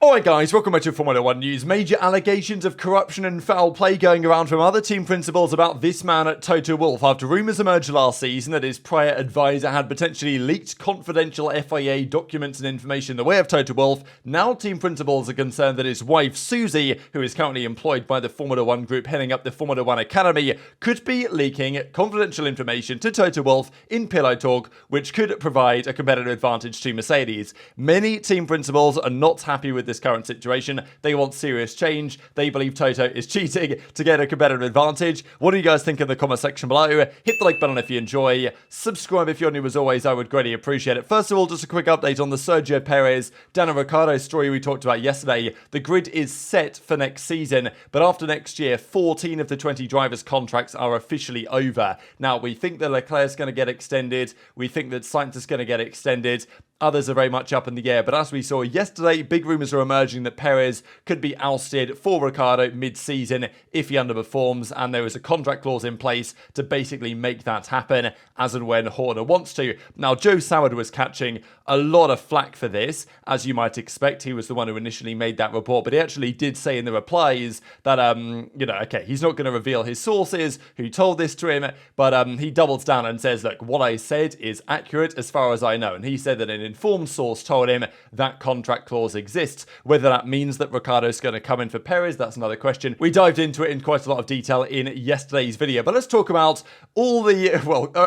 Alright guys, welcome back to Formula 1 news. Major allegations of corruption and foul play going around from other team principals about this man at Toto Wolff after rumours emerged last season that his prior advisor had potentially leaked confidential FIA documents and information in the way of Toto Wolff. Now team principals are concerned that his wife Susie, who is currently employed by the Formula 1 group heading up the Formula 1 Academy, could be leaking confidential information to Toto Wolff in pillow talk, which could provide a competitive advantage to Mercedes. Many team principals are not happy with this current situation. They want serious change. They believe Toto is cheating to get a competitive advantage. What do you guys think in the comment section below? Hit the like button if you enjoy. Subscribe if you're new as always. I would greatly appreciate it. First of all, just a quick update on the Sergio Perez, Daniel Ricciardo story we talked about yesterday. The grid is set for next season, but after next year, 14 of the 20 drivers' contracts are officially over. Now, we think that Leclerc's going to get extended. We think that Sainz is going to get extended. Others are very much up in the air, but as we saw yesterday, big rumours are emerging that Perez could be ousted for Ricciardo mid-season if he underperforms, and there is a contract clause in place to basically make that happen as and when Horner wants to. Now, Joe Soward was catching a lot of flack for this, as you might expect. He was the one who initially made that report, but he actually did say in the replies that, okay, he's not going to reveal his sources, who told this to him, but he doubles down and says, look, what I said is accurate as far as I know, and he said that an informed source told him that contract clause exists. Whether that means that Ricciardo's going to come in for Perez, that's another question. We dived into it in quite a lot of detail in yesterday's video, but let's talk about all the,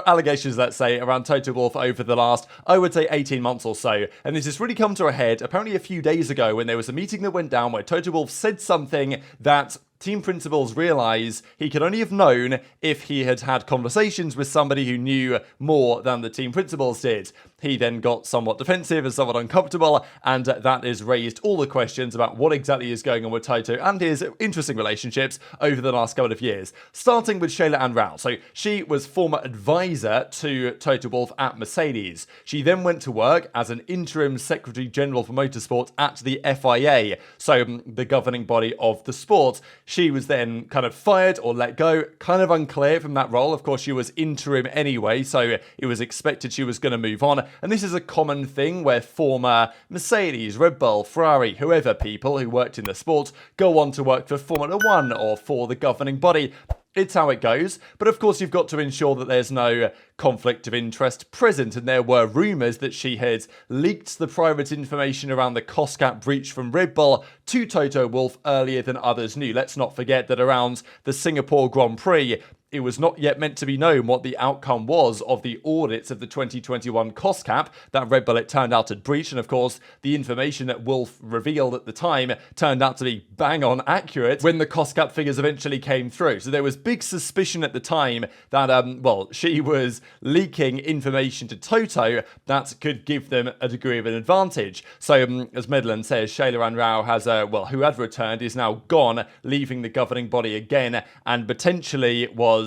allegations, let's say, around Toto Wolff over the last, I would say, 18 months or so. And this has really come to a head apparently a few days ago when there was a meeting that went down where Toto Wolff said something that team principals realise he could only have known if he had had conversations with somebody who knew more than the team principals did. He then got somewhat defensive and somewhat uncomfortable, and that has raised all the questions about what exactly is going on with Toto and his interesting relationships over the last couple of years. Starting with Shayla Ann Rao. So she was former advisor to Toto Wolff at Mercedes. She then went to work as an interim Secretary General for Motorsport at the FIA, so the governing body of the sport. She was then kind of fired or let go, kind of unclear from that role. Of course, she was interim anyway, so it was expected she was going to move on. And this is a common thing where former Mercedes, Red Bull, Ferrari, whoever people who worked in the sport go on to work for Formula 1 or for the governing body. It's how it goes, but of course you've got to ensure that there's no conflict of interest present, and there were rumours that she had leaked the private information around the cost cap breach from Red Bull to Toto Wolff earlier than others knew. Let's not forget that around the Singapore Grand Prix, it was not yet meant to be known what the outcome was of the audits of the 2021 cost cap that Red Bull, it turned out, had breached. And of course, the information that Wolff revealed at the time turned out to be bang on accurate when the cost cap figures eventually came through. So there was big suspicion at the time that, she was leaking information to Toto that could give them a degree of an advantage. So as Medland says, Shayla Ann Rao has, who had returned, is now gone, leaving the governing body again, and potentially was,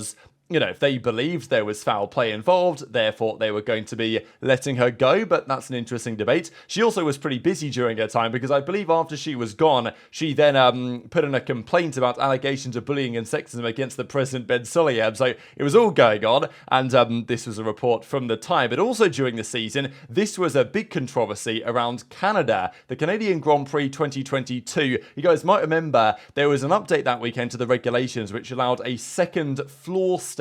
if they believed there was foul play involved, therefore they were going to be letting her go, but that's an interesting debate. She also was pretty busy during her time, because I believe after she was gone, she then put in a complaint about allegations of bullying and sexism against the president, Ben Sulayem. So it was all going on, and this was a report from the time. But also during the season, this was a big controversy around Canada, the Canadian Grand Prix 2022. You guys might remember there was an update that weekend to the regulations which allowed a second floor stay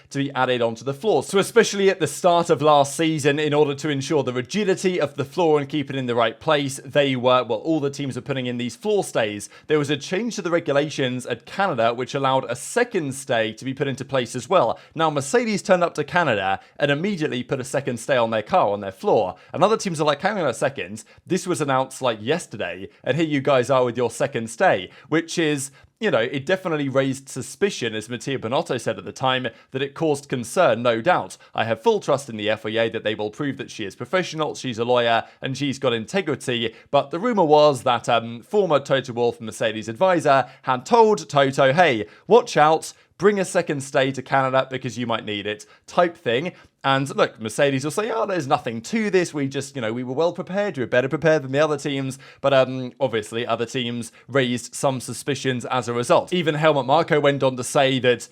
to be added onto the floor. So especially at the start of last season, in order to ensure the rigidity of the floor and keep it in the right place, all the teams are putting in these floor stays. There was a change to the regulations at Canada which allowed a second stay to be put into place as well. Now, Mercedes turned up to Canada and immediately put a second stay on their car, on their floor. And other teams are like, hang on a second, this was announced like yesterday, and here you guys are with your second stay, which is, it definitely raised suspicion, as Mattia Binotto said at the time, that it caused concern, no doubt. I have full trust in the FIA that they will prove that she is professional, she's a lawyer, and she's got integrity. But the rumour was that former Toto Wolff Mercedes advisor had told Toto, hey, watch out, bring a second stay to Canada because you might need it type thing. And look, Mercedes will say, oh, there's nothing to this. We just, we were well prepared. We were better prepared than the other teams. But obviously, other teams raised some suspicions as a result. Even Helmut Marko went on to say that,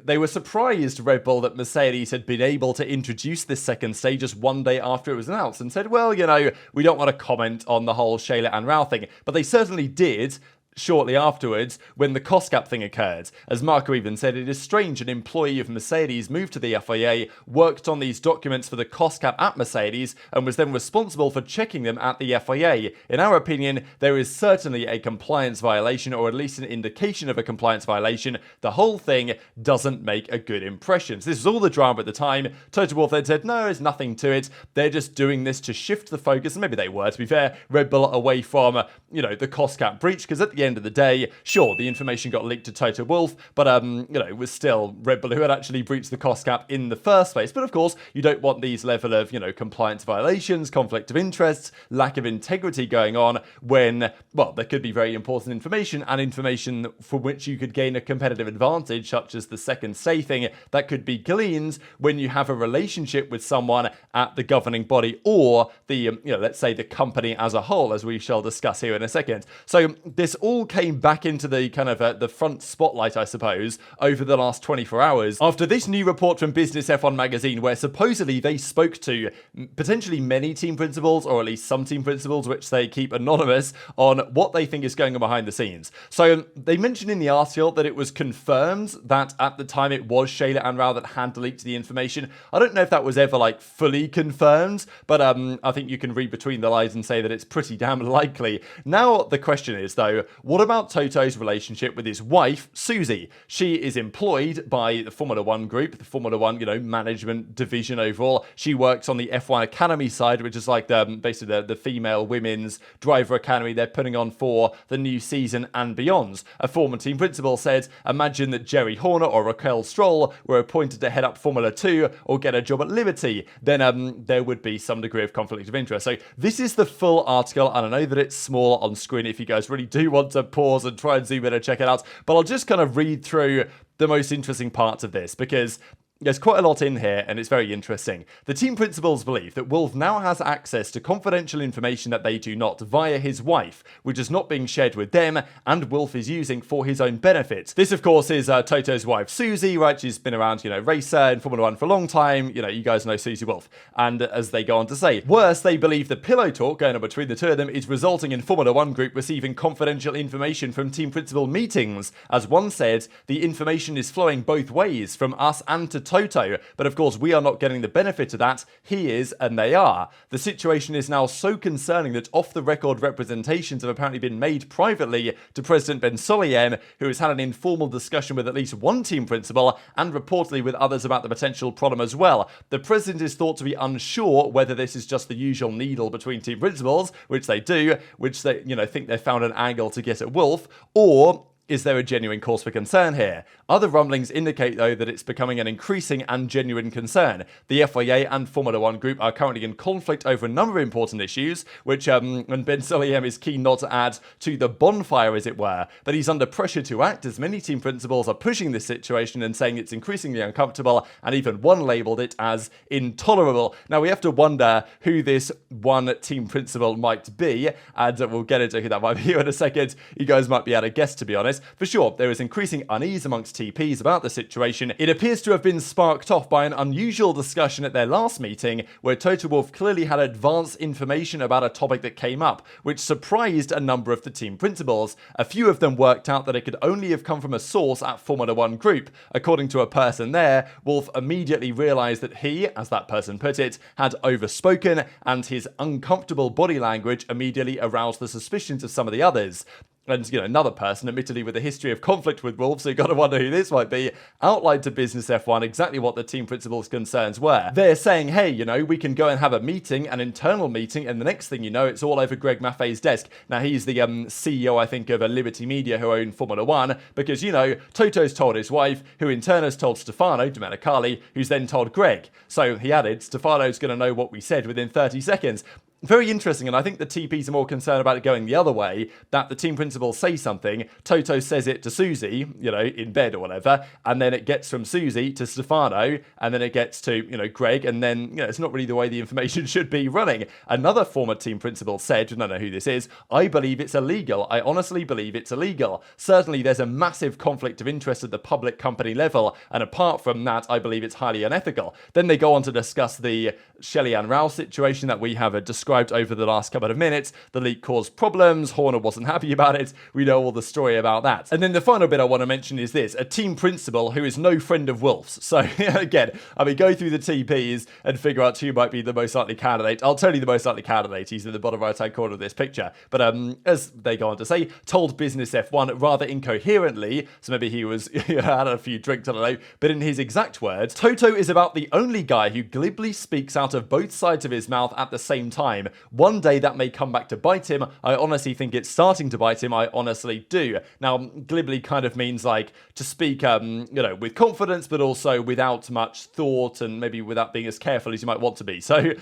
they were surprised, Red Bull, that Mercedes had been able to introduce this second stage just one day after it was announced, and said, well, we don't want to comment on the whole Shayla and Rao thing. But they certainly did shortly afterwards when the cost cap thing occurred. As Marco even said, it is strange an employee of Mercedes moved to the FIA, worked on these documents for the cost cap at Mercedes, and was then responsible for checking them at the FIA. In our opinion, there is certainly a compliance violation, or at least an indication of a compliance violation. The whole thing doesn't make a good impression. So this was all the drama at the time. Toto Wolff then said, no, there's nothing to it. They're just doing this to shift the focus, and maybe they were, to be fair, Red Bull away from, the cost cap breach, because at the end of the day, sure, the information got leaked to Toto Wolff, but it was still Red Bull who had actually breached the cost cap in the first place. But of course, you don't want these level of, compliance violations, conflict of interests, lack of integrity going on when, well, there could be very important information and information from which you could gain a competitive advantage, such as the second say thing, that could be gleaned when you have a relationship with someone at the governing body or the, let's say the company as a whole, as we shall discuss here in a second. So this all came back into the kind of the front spotlight, I suppose, over the last 24 hours after this new report from Business F1 magazine, where supposedly they spoke to potentially many team principals, or at least some team principals, which they keep anonymous, on what they think is going on behind the scenes. So they mentioned in the article that it was confirmed that at the time it was Shayla and Rao that had leaked the information. I don't know if that was ever fully confirmed, but I think you can read between the lines and say that it's pretty damn likely. Now the question is, though, what about Toto's relationship with his wife, Susie? She is employed by the Formula One group, the Formula One, management division overall. She works on the F1 Academy side, which is basically the female women's driver academy they're putting on for the new season and beyond. A former team principal said, imagine that Jerry Horner or Raquel Stroll were appointed to head up Formula 2 or get a job at Liberty. Then there would be some degree of conflict of interest. So this is the full article, and I know that it's small on screen if you guys really do want to pause and try and zoom in and check it out, but I'll just kind of read through the most interesting parts of this, because there's quite a lot in here, and it's very interesting. The team principals believe that Wolff now has access to confidential information that they do not via his wife, which is not being shared with them, and Wolff is using for his own benefit. This, of course, is Toto's wife, Susie, right? She's been around, racer in Formula One for a long time. You guys know Susie Wolff. And as they go on to say, worse, they believe the pillow talk going on between the two of them is resulting in Formula One group receiving confidential information from team principal meetings. As one said, the information is flowing both ways, from us and to Toto, but of course we are not getting the benefit of that. He is, and they are. The situation is now so concerning that off-the-record representations have apparently been made privately to President Ben Sulayem, who has had an informal discussion with at least one team principal and reportedly with others about the potential problem as well. The president is thought to be unsure whether this is just the usual needle between team principals, which they do, which they, think they found an angle to get at Wolff, or is there a genuine cause for concern here? Other rumblings indicate, though, that it's becoming an increasing and genuine concern. The FIA and Formula One Group are currently in conflict over a number of important issues, which and Ben Sulayem is keen not to add to the bonfire, as it were. But he's under pressure to act, as many team principals are pushing this situation and saying it's increasingly uncomfortable, and even one labelled it as intolerable. Now, we have to wonder who this one team principal might be, and we'll get into who that might be in a second. You guys might be able to guess, to be honest. For sure, there is increasing unease amongst TPs about the situation. It appears to have been sparked off by an unusual discussion at their last meeting, where Toto Wolff clearly had advanced information about a topic that came up, which surprised a number of the team principals. A few of them worked out that it could only have come from a source at Formula One Group. According to a person there, Wolff immediately realised that he, as that person put it, had overspoken, and his uncomfortable body language immediately aroused the suspicions of some of the others. And, another person, admittedly with a history of conflict with Wolff, so you've got to wonder who this might be, outlined to Business F1 exactly what the team principal's concerns were. They're saying, hey, we can go and have a meeting, an internal meeting, and the next thing you know, it's all over Greg Maffei's desk. Now, he's the CEO, I think, of Liberty Media, who own Formula One, because, Toto's told his wife, who in turn has told Stefano Domenicali, who's then told Greg. So he added, Stefano's going to know what we said within 30 seconds. very interesting, and I think the TPs are more concerned about it going the other way, that the team principals say something, Toto says it to Susie, in bed or whatever, and then it gets from Susie to Stefano, and then it gets to, Greg, and then, it's not really the way the information should be running. Another former team principal said, I don't know who this is, I believe it's illegal. I honestly believe it's illegal. Certainly there's a massive conflict of interest at the public company level, and apart from that, I believe it's highly unethical. Then they go on to discuss the Shelley-Ann Rouse situation that we have described over the last couple of minutes. The leak caused problems. Horner wasn't happy about it. We know all the story about that. And then the final bit I want to mention is this: a team principal who is no friend of Wolff's. So again, go through the TPs and figure out who might be the most likely candidate. I'll tell you the most likely candidate. He's in the bottom right-hand corner of this picture. But as they go on to say, told Business F1 rather incoherently, so maybe he was had a few drinks, I don't know, but in his exact words, Toto is about the only guy who glibly speaks out of both sides of his mouth at the same time. One day that may come back to bite him. I honestly think it's starting to bite him. I honestly do. Now, glibly kind of means like to speak, with confidence, but also without much thought and maybe without being as careful as you might want to be. So,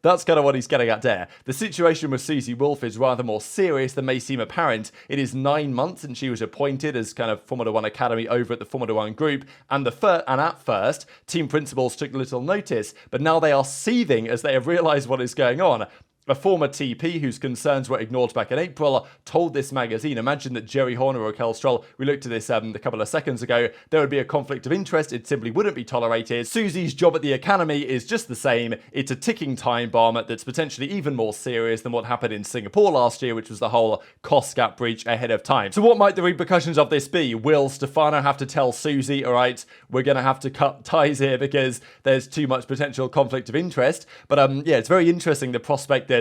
that's kind of what he's getting at there. The situation with Susie Wolff is rather more serious than may seem apparent. It is 9 months since she was appointed as kind of Formula One Academy over at the Formula One Group, and at first, team principals took little notice, but now they are seething as they have realised what is going on. A former TP whose concerns were ignored back in April told this magazine, imagine that Jerry Horner or Kel Stroll, we looked at this a couple of seconds ago, there would be a conflict of interest, it simply wouldn't be tolerated. Susie's job at the academy is just the same, it's a ticking time bomb that's potentially even more serious than what happened in Singapore last year, which was the whole cost gap breach ahead of time. So what might the repercussions of this be? Will Stefano have to tell Susie, alright, we're going to have to cut ties here because there's too much potential conflict of interest? But it's very interesting, the prospect that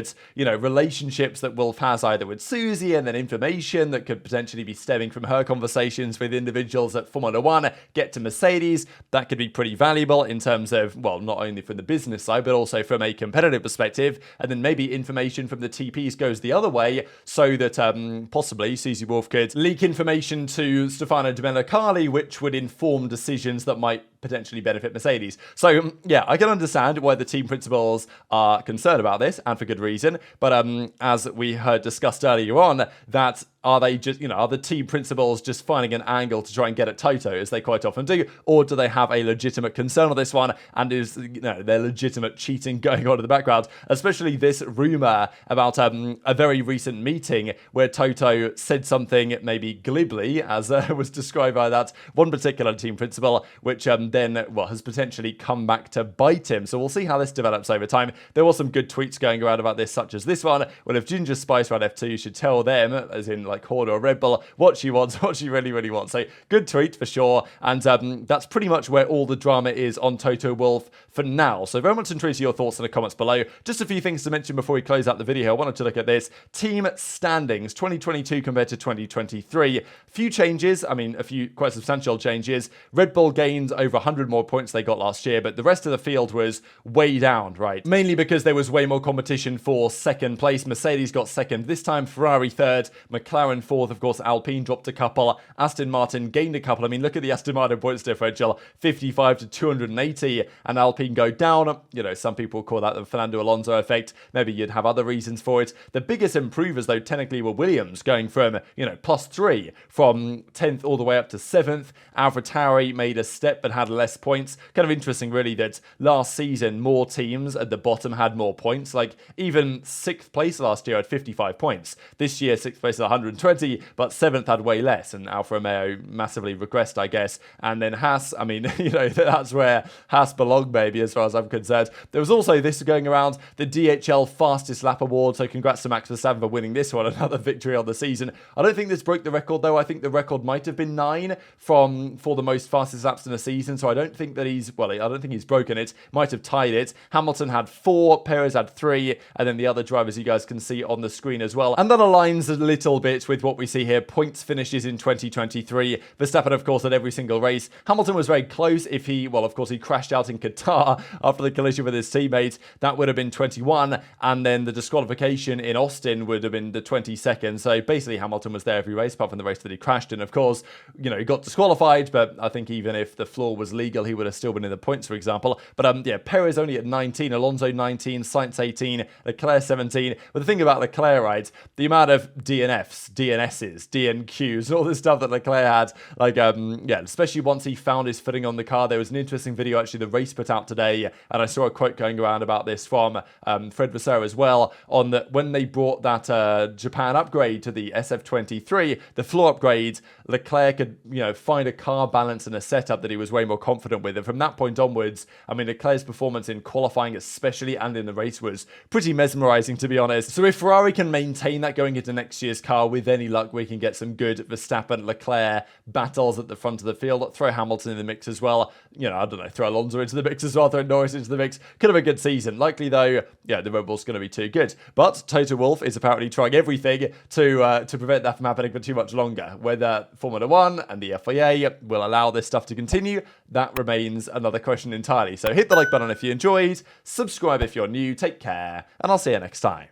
relationships that Wolff has either with Susie and then information that could potentially be stemming from her conversations with individuals at Formula One get to Mercedes. That could be pretty valuable in terms of, well, not only from the business side, but also from a competitive perspective. And then maybe information from the TPs goes the other way so that possibly Susie Wolff could leak information to Stefano Domenicali, which would inform decisions that might potentially benefit Mercedes. So, I can understand why the team principals are concerned about this, and for good reason. But as we heard discussed earlier on, that are they just, are the team principals just finding an angle to try and get at Toto, as they quite often do, or do they have a legitimate concern on this one, and is, their legitimate cheating going on in the background? Especially this rumour about a very recent meeting where Toto said something maybe glibly, as was described by that one particular team principal, which then has potentially come back to bite him. So we'll see how this develops over time. There were some good tweets going around about this, such as this one. Well, if Ginger Spice ran F2, should tell them, as in like Horner or Red Bull, what she wants, what she really, really wants. So good tweet for sure. And that's pretty much where all the drama is on Toto Wolff for now. So very much intrigued to your thoughts in the comments below. Just a few things to mention before we close out the video. I wanted to look at this. Team standings, 2022 compared to 2023. Few changes. A few quite substantial changes. Red Bull gained over 100 more points they got last year, but the rest of the field was way down, right? Mainly because there was way more competition for second place. Mercedes got second this time, Ferrari third, McLaren fourth, of course, Alpine dropped a couple, Aston Martin gained a couple. Look at the Aston Martin points differential, 55 to 280, and Alpine go down. Some people call that the Fernando Alonso effect. Maybe you'd have other reasons for it. The biggest improvers, though, technically were Williams, going from, +3 from 10th all the way up to 7th. AlphaTauri made a step but had less points. Kind of interesting, really, that last season more teams at the bottom had more points. Like even 6th place last year had 55 points. This year 6th place is 120, but 7th had way less, and Alfa Romeo massively regressed, I guess. And then Haas, that's where Haas belonged, maybe, as far as I'm concerned. There was also this going around, the DHL Fastest Lap Award, so congrats to Max Verstappen for winning this one, another victory on the season. I don't think this broke the record, though. I think the record might have been 9 for the most fastest laps in a season, so I don't think that I don't think he's broken it. Might have tied it. Hamilton had 4, Perez had 3, and then the other drivers you guys can see on the screen as well. And that aligns a little bit bits with what we see here. Points finishes in 2023. Verstappen, of course, at every single race. Hamilton was very close if he, well, of course, he crashed out in Qatar after the collision with his teammate. That would have been 21. And then the disqualification in Austin would have been the 22nd. So basically, Hamilton was there every race, apart from the race that he crashed in. Of course, you know, he got disqualified, but I think even if the flaw was legal, he would have still been in the points, for example. But yeah, Perez only at 19, Alonso 19, Sainz 18, Leclerc 17. But the thing about Leclerc, right, the amount of DNFs, DNSs, DNQs, all this stuff that Leclerc had, like, yeah, especially once he found his footing on the car. There was an interesting video, actually, the race put out today, and I saw a quote going around about this from Fred Vasseur as well, on that when they brought that Japan upgrade to the SF23, the floor upgrade, Leclerc could, you know, find a car balance and a setup that he was way more confident with. And from that point onwards, I mean, Leclerc's performance in qualifying especially and in the race was pretty mesmerizing, to be honest. So if Ferrari can maintain that going into next year's car, with any luck, we can get some good Verstappen-Leclerc battles at the front of the field. Throw Hamilton in the mix as well. You know, I don't know, throw Alonso into the mix as well, throw Norris into the mix. Could have a good season. Likely, though, yeah, the Red Bull's going to be too good. But Toto Wolff is apparently trying everything to prevent that from happening for too much longer. Whether Formula 1 and the FIA will allow this stuff to continue, that remains another question entirely. So hit the like button if you enjoyed, subscribe if you're new, take care, and I'll see you next time.